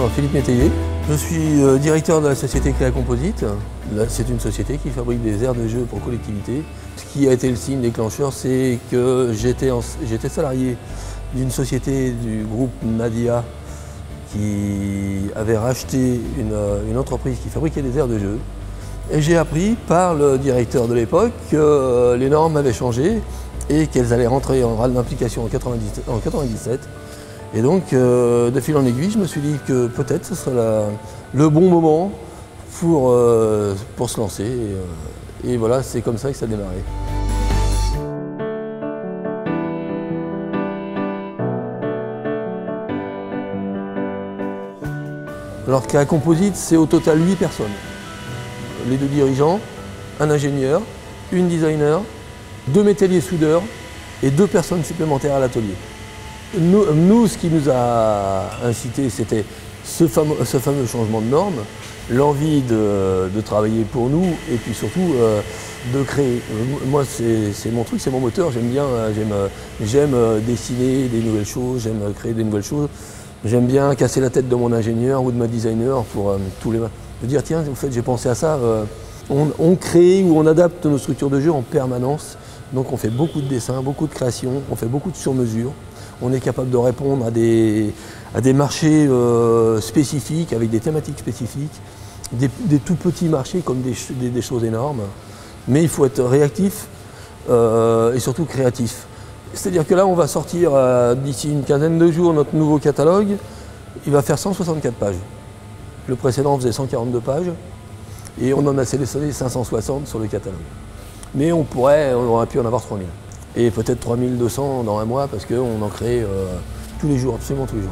Alors, Philippe Métayer, je suis directeur de la société Créa Composite. C'est une société qui fabrique des aires de jeu pour collectivités. Ce qui a été le signe déclencheur, c'est que j'étais salarié d'une société du groupe Nadia qui avait racheté une entreprise qui fabriquait des aires de jeu. Et j'ai appris par le directeur de l'époque que les normes avaient changé et qu'elles allaient rentrer en râle d'implication en 1997. Et donc, de fil en aiguille, je me suis dit que peut-être ce serait le bon moment pour se lancer. Et voilà, c'est comme ça que ça a démarré. Alors, Créa Composite, c'est au total 8 personnes. Les 2 dirigeants, un ingénieur, une designer, 2 métalliers soudeurs et 2 personnes supplémentaires à l'atelier. Nous, ce qui nous a incité, c'était ce fameux changement de normes, l'envie de travailler pour nous et puis surtout de créer. Moi, c'est mon truc, c'est mon moteur, j'aime bien, j'aime dessiner des nouvelles choses, j'aime créer des nouvelles choses. J'aime bien casser la tête de mon ingénieur ou de ma designer pour tous les matins. De dire, tiens, en fait, j'ai pensé à ça. On crée ou on adapte nos structures de jeu en permanence. Donc on fait beaucoup de dessins, beaucoup de créations, on fait beaucoup de sur-mesure. On est capable de répondre à des marchés spécifiques, avec des thématiques spécifiques, des tout petits marchés comme des choses énormes. Mais il faut être réactif et surtout créatif. C'est-à-dire que là, on va sortir d'ici une quinzaine de jours notre nouveau catalogue. Il va faire 164 pages. Le précédent faisait 142 pages et on en a sélectionné 560 sur le catalogue. Mais on aurait pu en avoir 3000. Et peut-être 3200 dans un mois parce qu'on en crée tous les jours, absolument tous les jours.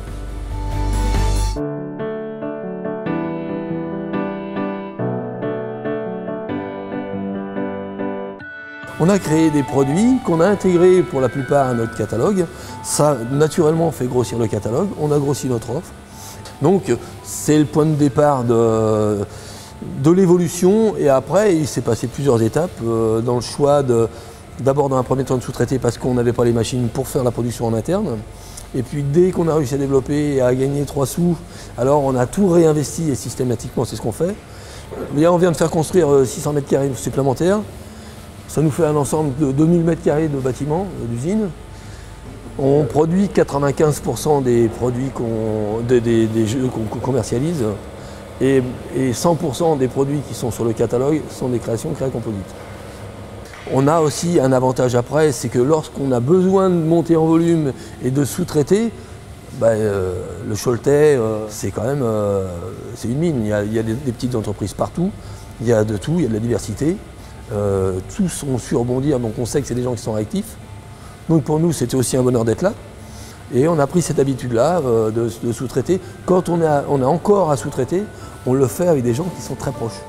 On a créé des produits qu'on a intégrés pour la plupart à notre catalogue. Ça, naturellement, fait grossir le catalogue. On a grossi notre offre. Donc, c'est le point de départ de l'évolution. Et après, il s'est passé plusieurs étapes dans le choix d'abord dans un premier temps de sous-traiter parce qu'on n'avait pas les machines pour faire la production en interne. Et puis, dès qu'on a réussi à développer et à gagner 3 sous, alors on a tout réinvesti et systématiquement, c'est ce qu'on fait. Là, on vient de faire construire 600 mètres carrés supplémentaires. Ça nous fait un ensemble de 2000 m² de bâtiments, d'usines. On produit 95% des produits des jeux qu'on commercialise et 100% des produits qui sont sur le catalogue sont des créations Créa Composite. On a aussi un avantage après, c'est que lorsqu'on a besoin de monter en volume et de sous-traiter, le Choletais, c'est quand même c'est une mine. Il y a des petites entreprises partout, il y a de tout, il y a de la diversité. Tous ont su rebondir, donc on sait que c'est des gens qui sont réactifs. Donc pour nous, c'était aussi un bonheur d'être là. Et on a pris cette habitude-là de sous-traiter. Quand on a encore à sous-traiter, on le fait avec des gens qui sont très proches.